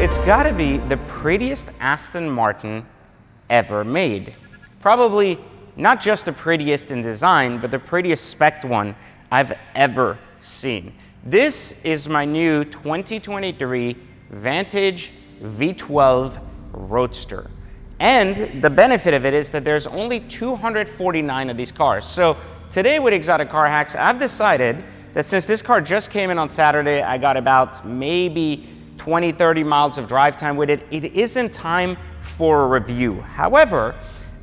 it's gotta be the prettiest Aston Martin ever made. Probably not just the prettiest in design, but the prettiest spec'd one I've ever seen. This is my new 2023 Vantage V12 Roadster. And the benefit of it is that there's only 249 of these cars. So today with Exotic Car Hacks, I've decided that since this car just came in on Saturday, I got about maybe 20, 30 miles of drive time with it. It isn't time for a review. However,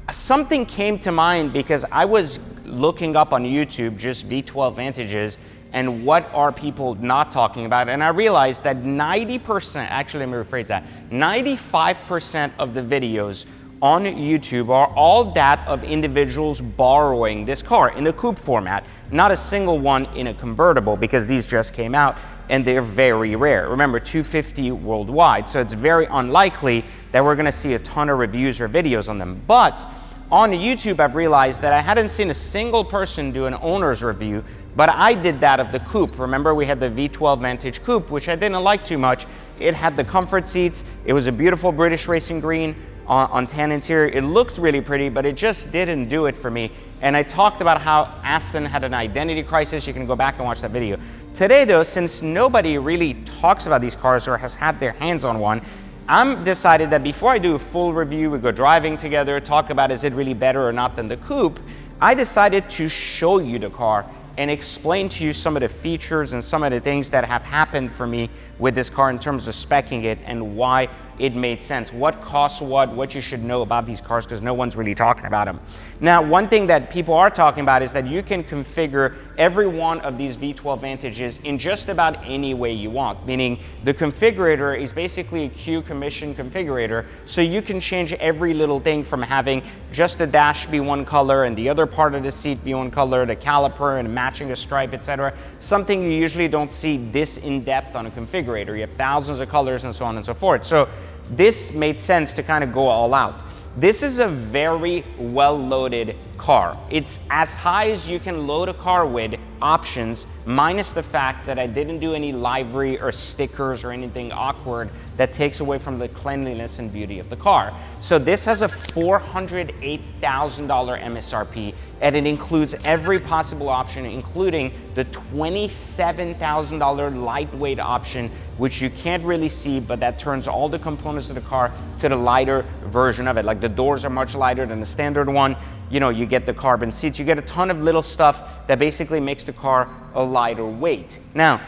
something came to mind because I was looking up on YouTube just V12 Vantages and what are people not talking about, and I realized that 90%, actually let me rephrase that, 95% of the videos on YouTube are all that of individuals borrowing this car in a coupe format, not a single one in a convertible, because these just came out and they're very rare. Remember, 250 worldwide, so it's very unlikely that we're gonna see a ton of reviews or videos on them. But on YouTube, I've realized that I hadn't seen a single person do an owner's review, but I did that of the coupe. Remember, we had the V12 Vantage coupe, which I didn't like too much. It had the comfort seats. It was a beautiful British racing green on tan interior. It looked really pretty, but it just didn't do it for me. And I talked about how Aston had an identity crisis. You can go back and watch that video. Today though, since nobody really talks about these cars or has had their hands on one, I'm decided that before I do a full review, we go driving together, talk about is it really better or not than the coupe, I decided to show you the car and explain to you some of the features and some of the things that have happened for me with this car in terms of speccing it and why it made sense, what costs what you should know about these cars, because no one's really talking about them. Now, one thing that people are talking about is that you can configure every one of these V12 Vantages in just about any way you want, meaning the configurator is basically a Q commission configurator, so you can change every little thing from having just the dash be one color and the other part of the seat be one color, the caliper and matching a stripe, etc. Something you usually don't see this in-depth on a configurator. You have thousands of colors and so on and so forth. So this made sense to kind of go all out. This is a very well-loaded car. It's as high as you can load a car with options, minus the fact that I didn't do any livery or stickers or anything awkward that takes away from the cleanliness and beauty of the car. So this has a $408,000 MSRP, and it includes every possible option, including the $27,000 lightweight option, which you can't really see, but that turns all the components of the car to the lighter version of it. Like the doors are much lighter than the standard one. You know, you get the carbon seats, you get a ton of little stuff that basically makes the car a lighter weight. Now,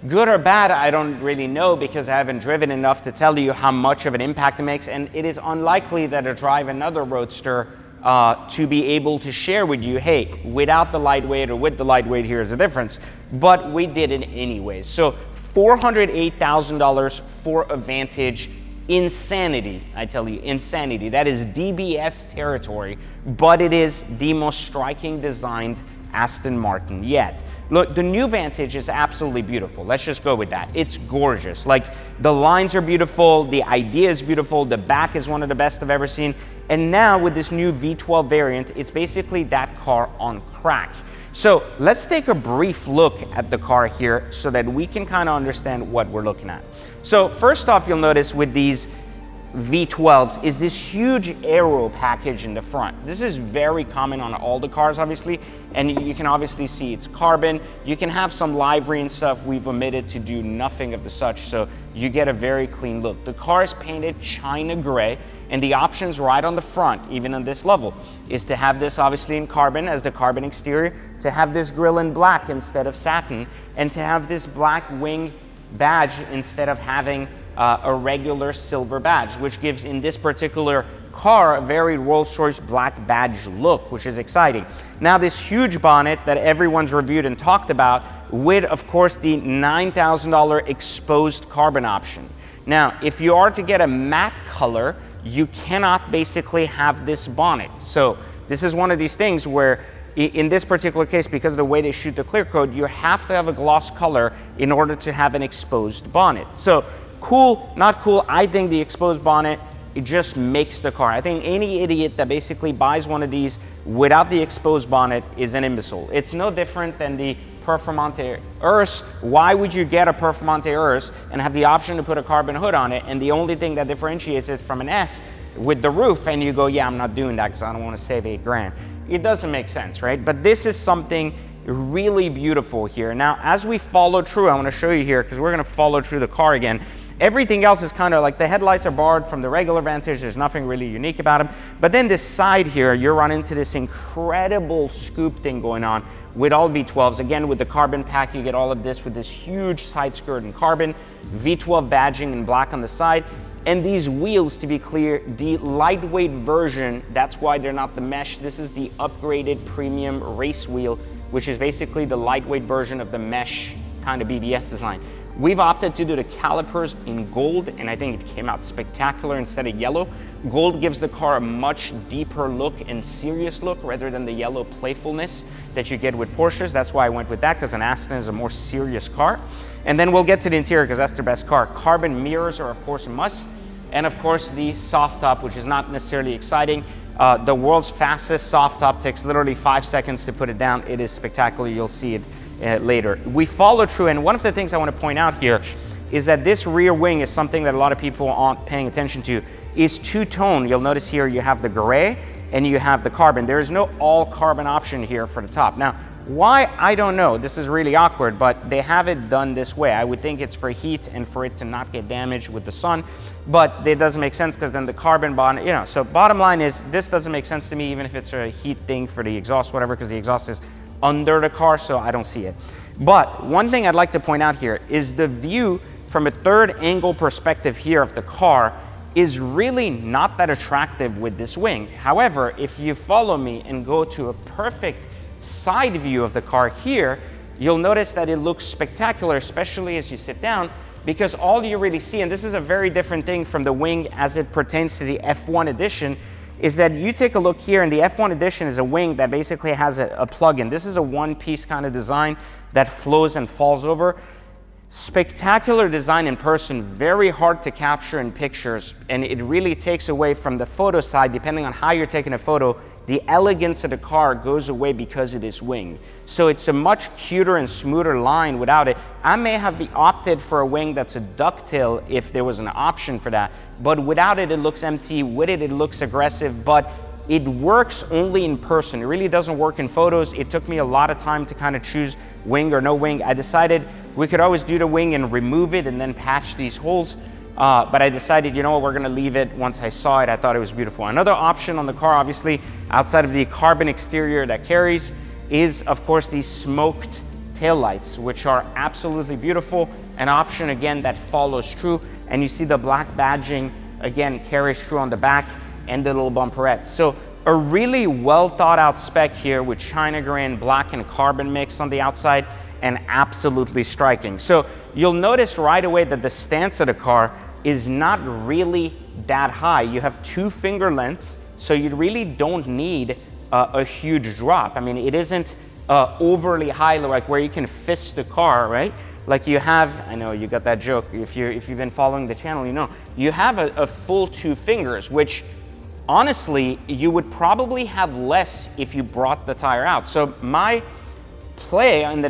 good or bad, I don't really know because I haven't driven enough to tell you how much of an impact it makes, and it is unlikely that I drive another Roadster to be able to share with you, hey, without the lightweight or with the lightweight, here's the difference. But we did it anyways. So $408,000 for a Vantage. Insanity, I tell you, insanity. That is DBS territory, but it is the most striking designed Aston Martin yet. Look, the new Vantage is absolutely beautiful. Let's just go with that. It's gorgeous. Like, the lines are beautiful, the idea is beautiful, the back is one of the best I've ever seen. And now with this new V12 variant, it's basically that car on crack. So let's take a brief look at the car here so that we can kind of understand what we're looking at. So first off, you'll notice with these V12s is this huge aero package in the front. This is very common on all the cars, obviously, and you can obviously see it's carbon. You can have some livery and stuff. We've omitted to do nothing of the such, so you get a very clean look. The car is painted China gray, and the options right on the front, even on this level, is to have this obviously in carbon as the carbon exterior, to have this grille in black instead of satin, and to have this black wing badge instead of having a regular silver badge, which gives in this particular car a very Rolls-Royce black badge look, which is exciting. Now this huge bonnet that everyone's reviewed and talked about with, of course, the $9,000 exposed carbon option. Now, if you are to get a matte color, you cannot basically have this bonnet. So this is one of these things where in this particular case, because of the way they shoot the clear coat, you have to have a gloss color in order to have an exposed bonnet. So cool, not cool. I think the exposed bonnet, it just makes the car. I think any idiot that basically buys one of these without the exposed bonnet is an imbecile. It's no different than the Performante Urus. Why would you get a Performante Urus and have the option to put a carbon hood on it, and the only thing that differentiates it from an S with the roof, and you go, yeah, I'm not doing that because I don't want to save $8,000. It doesn't make sense, right? But this is something really beautiful here. Now, as we follow through, I want to show you here because we're going to follow through the car again. Everything else is kind of like the headlights are barred from the regular Vantage. There's nothing really unique about them. But then this side here, you run into this incredible scoop thing going on with all V12s. Again, with the carbon pack, you get all of this with this huge side skirt in carbon, V12 badging in black on the side. And these wheels, to be clear, the lightweight version, that's why they're not the mesh. This is the upgraded premium race wheel, which is basically the lightweight version of the mesh kind of BBS design. We've opted to do the calipers in gold, and I think it came out spectacular instead of yellow. Gold gives the car a much deeper look and serious look rather than the yellow playfulness that you get with Porsches. That's why I went with that, because an Aston is a more serious car. And then we'll get to the interior because that's their best car. Carbon mirrors are of course a must. And of course the soft top, which is not necessarily exciting. The world's fastest soft top takes literally 5 seconds to put it down. It is spectacular, you'll see it later. We follow through, and one of the things I want to point out here is that this rear wing is something that a lot of people aren't paying attention to. Is two-tone. You'll notice here you have the gray and you have the carbon. There is no all carbon option here for the top. Now, why? I don't know. This is really awkward, but they have it done this way. I would think it's for heat and for it to not get damaged with the sun, but it doesn't make sense because then the carbon bond, you know, so bottom line is this doesn't make sense to me, even if it's a heat thing for the exhaust, whatever, because the exhaust is under the car, so I don't see it. But one thing I'd like to point out here is the view from a third angle perspective here of the car is really not that attractive with this wing. However, if you follow me and go to a perfect side view of the car here, you'll notice that it looks spectacular, especially as you sit down, because all you really see, and this is a very different thing from the wing as it pertains to the F1 edition, is that you take a look here, and the F1 edition is a wing that basically has a plug-in. This is a one-piece kind of design that flows and falls over. Spectacular design in person, very hard to capture in pictures, and it really takes away from the photo side, depending on how you're taking a photo, the elegance of the car goes away because it is winged. So it's a much cuter and smoother line without it. I may have opted for a wing that's a ducktail if there was an option for that, but without it, it looks empty. With it, it looks aggressive, but it works only in person. It really doesn't work in photos. It took me a lot of time to kind of choose wing or no wing. I decided we could always do the wing and remove it and then patch these holes. But I decided, you know what, we're gonna leave it. Once I saw it, I thought it was beautiful. Another option on the car, obviously, outside of the carbon exterior that carries, is of course these smoked taillights, which are absolutely beautiful. An option, again, that follows through. And you see the black badging, again, carries through on the back and the little bumperettes. So a really well thought out spec here with China gray and black and carbon mix on the outside, and absolutely striking. So you'll notice right away that the stance of the car is not really that high. You have 2 finger lengths, so you really don't need a huge drop. I mean, it isn't overly high, like where you can fist the car, right? Like you have, I know you got that joke, if you've been following the channel, you know, you have a full 2 fingers, which honestly, you would probably have less if you brought the tire out. So my play on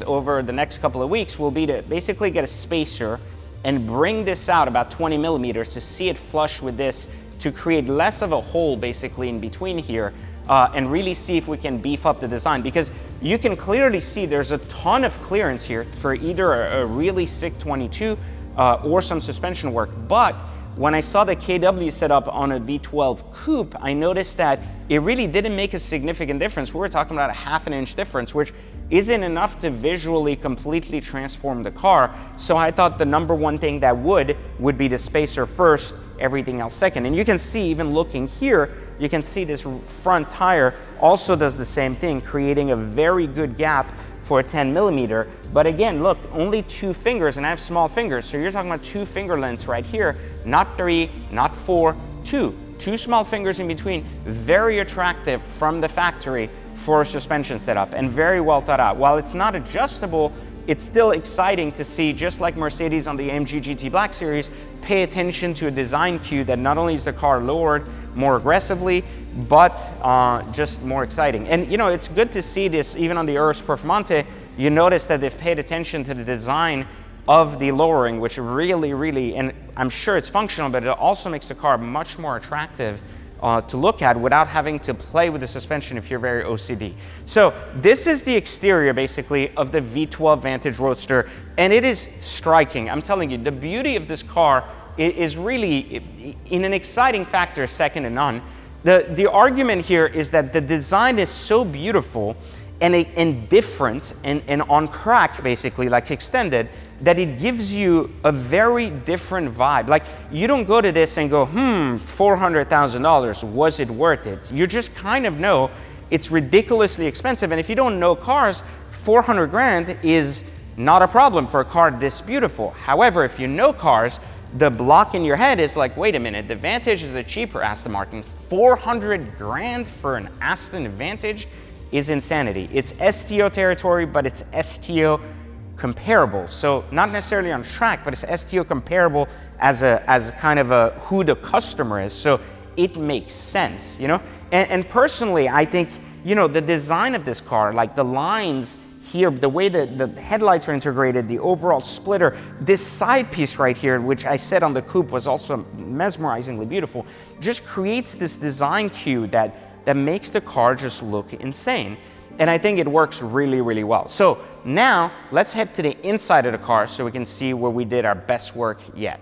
over the next couple of weeks will be to basically get a spacer and bring this out about 20 millimeters to see it flush with this, to create less of a hole basically in between here, and really see if we can beef up the design, because you can clearly see there's a ton of clearance here for either a really sick 22 or some suspension work. But when I saw the KW set up on a V12 coupe, I noticed that it really didn't make a significant difference. We were talking about a ½ inch difference, which isn't enough to visually completely transform the car. So I thought the number one thing that would be the spacer first, everything else second. And you can see, even looking here, you can see this front tire also does the same thing, creating a very good gap for a 10 millimeter. But again, look, only 2 fingers, and I have small fingers. So you're talking about 2 finger lengths right here, not 3, not 4, 2. 2 small fingers in between, very attractive from the factory for a suspension setup, and very well thought out. While it's not adjustable, it's still exciting to see, just like Mercedes on the AMG GT Black Series, pay attention to a design cue that not only is the car lowered more aggressively, but just more exciting. And you know, it's good to see this even on the Urus Performante, you notice that they've paid attention to the design of the lowering, which really, and I'm sure it's functional, but it also makes the car much more attractive to look at without having to play with the suspension if you're very OCD. So this is the exterior basically of the V12 Vantage Roadster, and it is striking. I'm telling you, the beauty of this car is really, in an exciting factor, second to none. The argument here is that the design is so beautiful and different and on crack, basically, like extended, that it gives you a very different vibe. Like, you don't go to this and go, $400,000, was it worth it? You just kind of know it's ridiculously expensive, and if you don't know cars, 400 grand is not a problem for a car this beautiful. However, if you know cars, the block in your head is like, wait a minute, the Vantage is a cheaper Aston Martin. 400 grand for an Aston Vantage is insanity. It's STO territory, but it's STO comparable. So not necessarily on track, but it's STO comparable as kind of a who the customer is. So it makes sense, you know? And personally, I think, you know, the design of this car, like the lines here, the way that the headlights are integrated, the overall splitter, this side piece right here, which I said on the coupe was also mesmerizingly beautiful, just creates this design cue that makes the car just look insane. And I think it works really well. So now let's head to the inside of the car so we can see where we did our best work yet.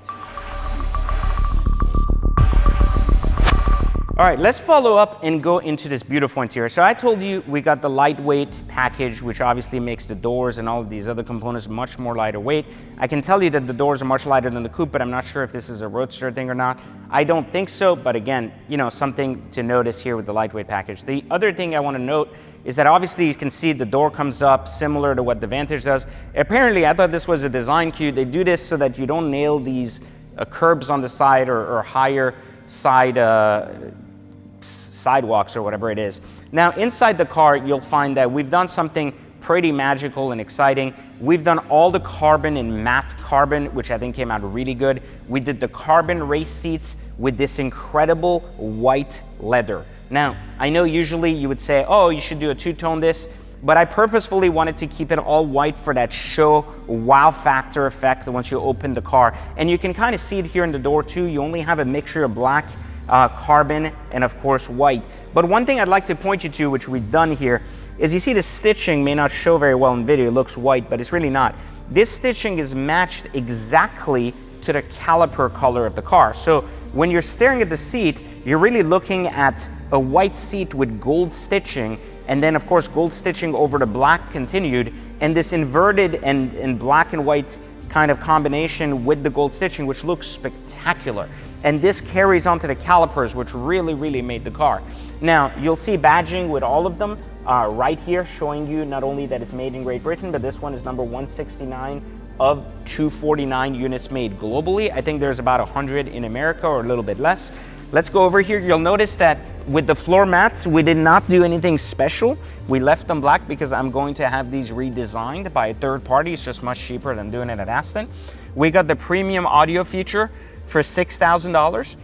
All right, let's follow up and go into this beautiful interior. So I told you we got the lightweight package, which obviously makes the doors and all of these other components much more lighter weight. I can tell you that the doors are much lighter than the coupe, but I'm not sure if this is a roadster thing or not. I don't think so, but again, you know, something to notice here with the lightweight package. The other thing I want to note is that obviously you can see the door comes up similar to what the Vantage does. Apparently, I thought this was a design cue. They do this so that you don't nail these curbs on the side or higher side sidewalks or whatever it is. Now, inside the car, you'll find that we've done something pretty magical and exciting. We've done all the carbon in matte carbon, which I think came out really good. We did the carbon race seats with this incredible white leather. Now, I know usually you would say, oh, you should do a two-tone this, but I purposefully wanted to keep it all white for that show wow factor effect once you open the car. And you can kind of see it here in the door too. You only have a mixture of black, carbon, and of course white. But one thing I'd like to point you to, which we've done here, is you see the stitching may not show very well in video. It looks white, but it's really not. This stitching is matched exactly to the caliper color of the car. So when you're staring at the seat, you're really looking at a white seat with gold stitching, and then of course gold stitching over the black continued, and this inverted and black and white kind of combination with the gold stitching, which looks spectacular. And this carries onto the calipers, which really made the car. Now, you'll see badging with all of them right here, showing you not only that it's made in Great Britain, but this one is number 169 of 249 units made globally. I think there's about 100 in America or a little bit less. Let's go over here. You'll notice that with the floor mats, we did not do anything special. We left them black because I'm going to have these redesigned by a third party. It's just much cheaper than doing it at Aston. We got the premium audio feature for $6,000.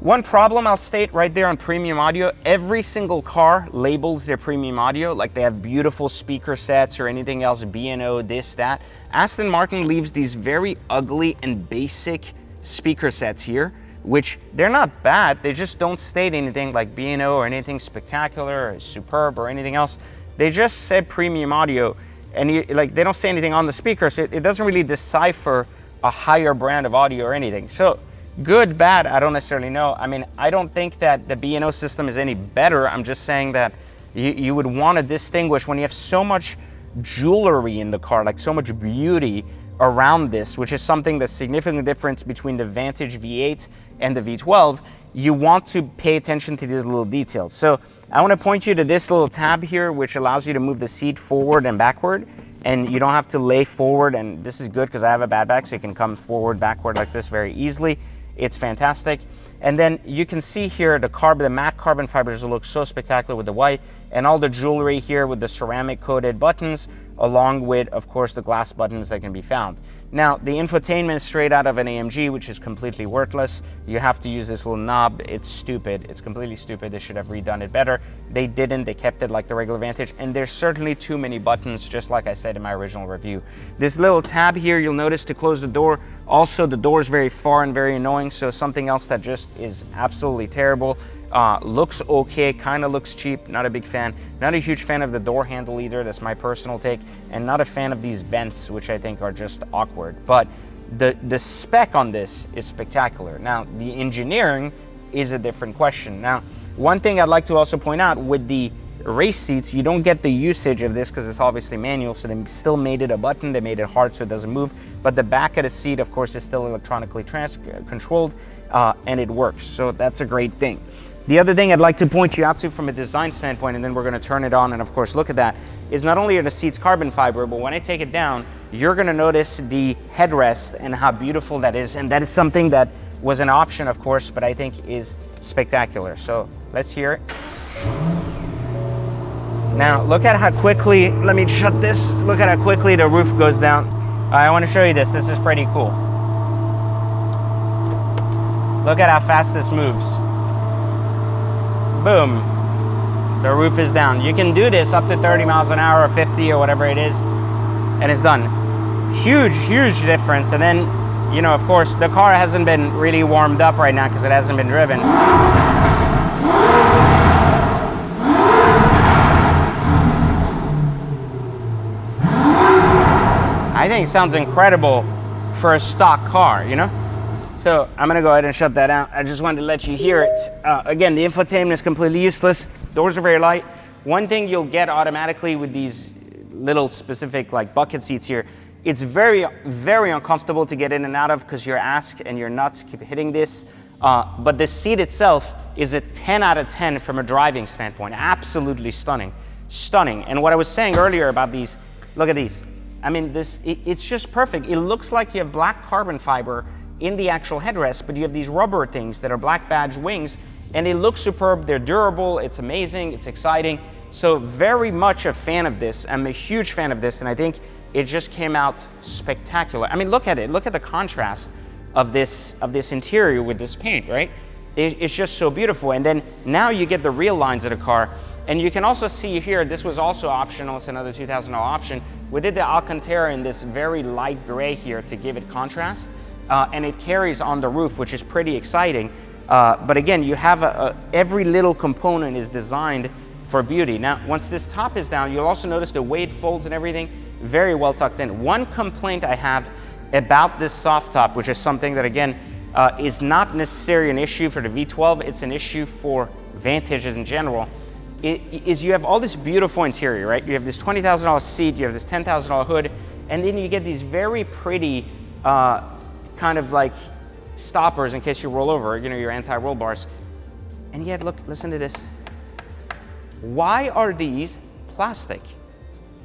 One problem I'll state right there on premium audio, every single car labels their premium audio, like they have beautiful speaker sets or anything else, B&O, this, that. Aston Martin leaves these very ugly and basic speaker sets here, which they're not bad, they just don't state anything like B&O or anything spectacular or superb or anything else. They just said premium audio, and they don't say anything on the speaker, so it doesn't really decipher a higher brand of audio or anything. So good, bad, I don't necessarily know. I mean, I don't think that the B&O system is any better. I'm just saying that you would want to distinguish when you have so much jewelry in the car, like so much beauty around this, which is something that's significantly different between the Vantage V8 and the V12. You want to pay attention to these little details. So I want to point you to this little tab here, which allows you to move the seat forward and backward, and you don't have to lay forward. And this is good because I have a bad back, so you can come forward, backward like this very easily. It's fantastic. And then you can see here the matte carbon fibers look so spectacular with the white, and all the jewelry here with the ceramic coated buttons along with, of course, the glass buttons that can be found. Now, the infotainment is straight out of an AMG, which is completely worthless. You have to use this little knob. It's stupid. It's completely stupid. They should have redone it better. They didn't. They kept it like the regular Vantage, and there's certainly too many buttons, just like I said in my original review. This little tab here, you'll notice to close the door. Also, the door is very far and very annoying, so something else that just is absolutely terrible. Looks okay, kind of looks cheap, not a big fan. Not a huge fan of the door handle either, that's my personal take, and not a fan of these vents, which I think are just awkward. But the spec on this is spectacular. Now, the engineering is a different question. Now, one thing I'd like to also point out, with the race seats, you don't get the usage of this because it's obviously manual, so they still made it a button, they made it hard so it doesn't move, but the back of the seat, of course, is still electronically controlled, and it works, so that's a great thing. The other thing I'd like to point you out to from a design standpoint, and then we're going to turn it on and of course look at that, is not only are the seats carbon fiber, but when I take it down, you're going to notice the headrest and how beautiful that is, and that is something that was an option, of course, but I think is spectacular. So let's hear it. Now look at how quickly, let me shut this, look at how quickly the roof goes down. I want to show you this is pretty cool. Look at how fast this moves. Boom, the roof is down. You can do this up to 30 miles an hour or 50 or whatever it is, and it's done. Huge, huge difference. And then, you know, of course, the car hasn't been really warmed up right now because it hasn't been driven. I think it sounds incredible for a stock car, you know? So I'm gonna go ahead and shut that out. I just wanted to let you hear it. Again, the infotainment is completely useless. Doors are very light. One thing you'll get automatically with these little specific like bucket seats here, it's very, very uncomfortable to get in and out of because your ass and your nuts keep hitting this. But the seat itself is a 10 out of 10 from a driving standpoint. Absolutely stunning, stunning. And what I was saying earlier about these, look at these. I mean, it's just perfect. It looks like you have black carbon fiber in the actual headrest, but you have these rubber things that are black badge wings, and they look superb. They're durable. It's amazing. It's exciting. So very much a fan of this. I'm a huge fan of this, and I think it just came out spectacular. I mean, look at it. Look at the contrast of this interior with this paint, right? It's just so beautiful. And then now you get the real lines of the car, and you can also see here, this was also optional. It's another $2,000 option. We did the Alcantara in this very light gray here to give it contrast. And it carries on the roof, which is pretty exciting. But again, you have every little component is designed for beauty. Now, once this top is down, you'll also notice the way it folds and everything, very well tucked in. One complaint I have about this soft top, which is something that again, is not necessarily an issue for the V12, it's an issue for Vantages in general, is you have all this beautiful interior, right? You have this $20,000 seat, you have this $10,000 hood, and then you get these very pretty, kind of like stoppers in case you roll over, you know, your anti-roll bars. And yet, look, listen to this. Why are these plastic?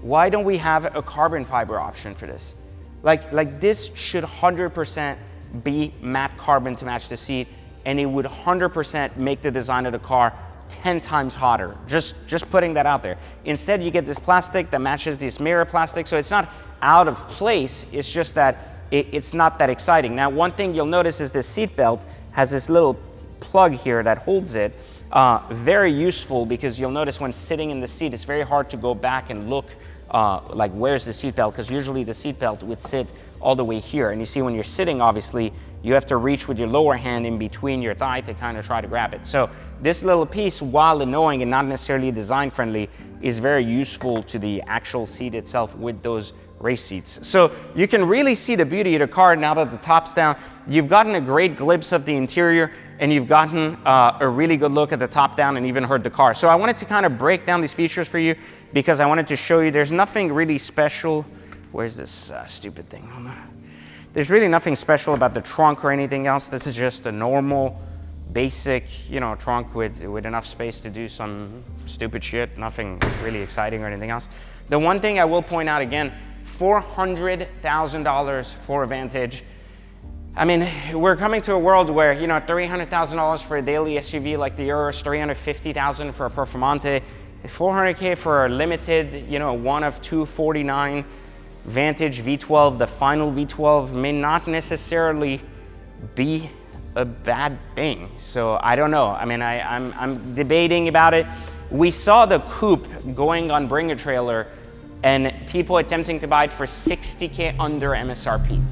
Why don't we have a carbon fiber option for this? Like this should 100% be matte carbon to match the seat, and it would 100% make the design of the car 10 times hotter. Just putting that out there. Instead, you get this plastic that matches this mirror plastic, so it's not out of place, it's just that it's not that exciting. Now, one thing you'll notice is this seat belt has this little plug here that holds it. Very useful because you'll notice when sitting in the seat, it's very hard to go back and look like where's the seat belt, because usually the seat belt would sit all the way here. And you see when you're sitting, obviously, you have to reach with your lower hand in between your thigh to kind of try to grab it. So this little piece, while annoying and not necessarily design friendly, is very useful to the actual seat itself with those race seats. So you can really see the beauty of the car now that the top's down. You've gotten a great glimpse of the interior, and you've gotten a really good look at the top down and even heard the car. So I wanted to kind of break down these features for you because I wanted to show you there's nothing really special. Where's this stupid thing? Hold on. There's really nothing special about the trunk or anything else. This is just a normal, basic, you know, trunk with enough space to do some stupid shit. Nothing really exciting or anything else. The one thing I will point out again, $400,000 for a Vantage. I mean, we're coming to a world where, you know, $300,000 for a daily SUV like the Urus, $350,000 for a Performante, 400K for a limited, you know, one of 249 Vantage V12, the final V12, may not necessarily be a bad thing. So I don't know. I mean, I'm debating about it. We saw the coupe going on Bring a Trailer and people attempting to buy it for 60K under MSRP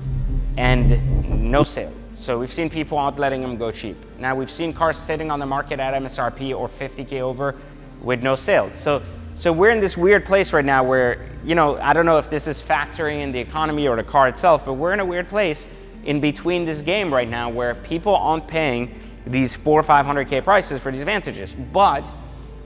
and no sale. So we've seen people out letting them go cheap. Now we've seen cars sitting on the market at MSRP or 50K over with no sale. So we're in this weird place right now where, you know, I don't know if this is factoring in the economy or the car itself, but we're in a weird place in between this game right now where people aren't paying these 400 or 500K prices for these Vantages. But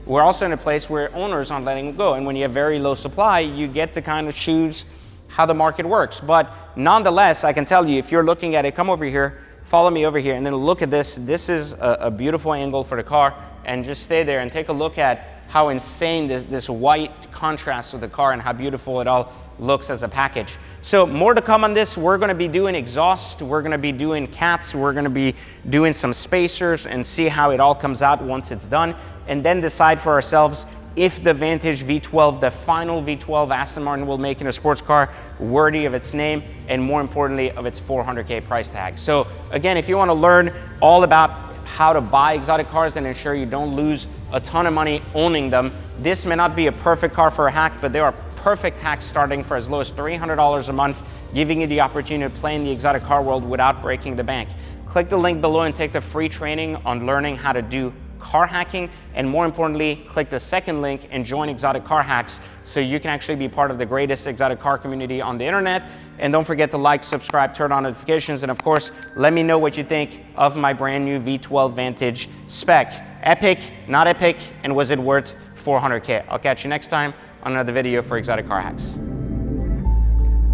we're also in a place where owners aren't letting them go. And when you have very low supply, you get to kind of choose how the market works. But nonetheless, I can tell you, if you're looking at it, come over here, follow me over here, and then look at this. This is a beautiful angle for the car, and just stay there and take a look at how insane this white contrasts with the car and how beautiful it all looks as a package. So more to come on this. We're gonna be doing exhaust, we're gonna be doing cats, we're gonna be doing some spacers and see how it all comes out once it's done, and then decide for ourselves if the Vantage V12, the final V12 Aston Martin will make in a sports car worthy of its name and more importantly of its 400K price tag. So again, if you want to learn all about how to buy exotic cars and ensure you don't lose a ton of money owning them, this may not be a perfect car for a hack, but there are perfect hacks starting for as low as $300 a month, giving you the opportunity to play in the exotic car world without breaking the bank. Click the link below and take the free training on learning how to do car hacking, and more importantly, click the second link and join Exotic Car Hacks so you can actually be part of the greatest exotic car community on the internet. And don't forget to like, subscribe, turn on notifications, and of course, let me know what you think of my brand new V12 Vantage spec. Epic, not epic, and was it worth 400K? I'll catch you next time on another video for Exotic Car Hacks.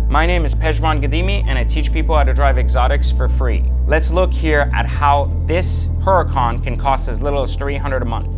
My name is Pejman Gadimi and I teach people how to drive exotics for free. Let's look here at how this Huracan can cost as little as $300 a month.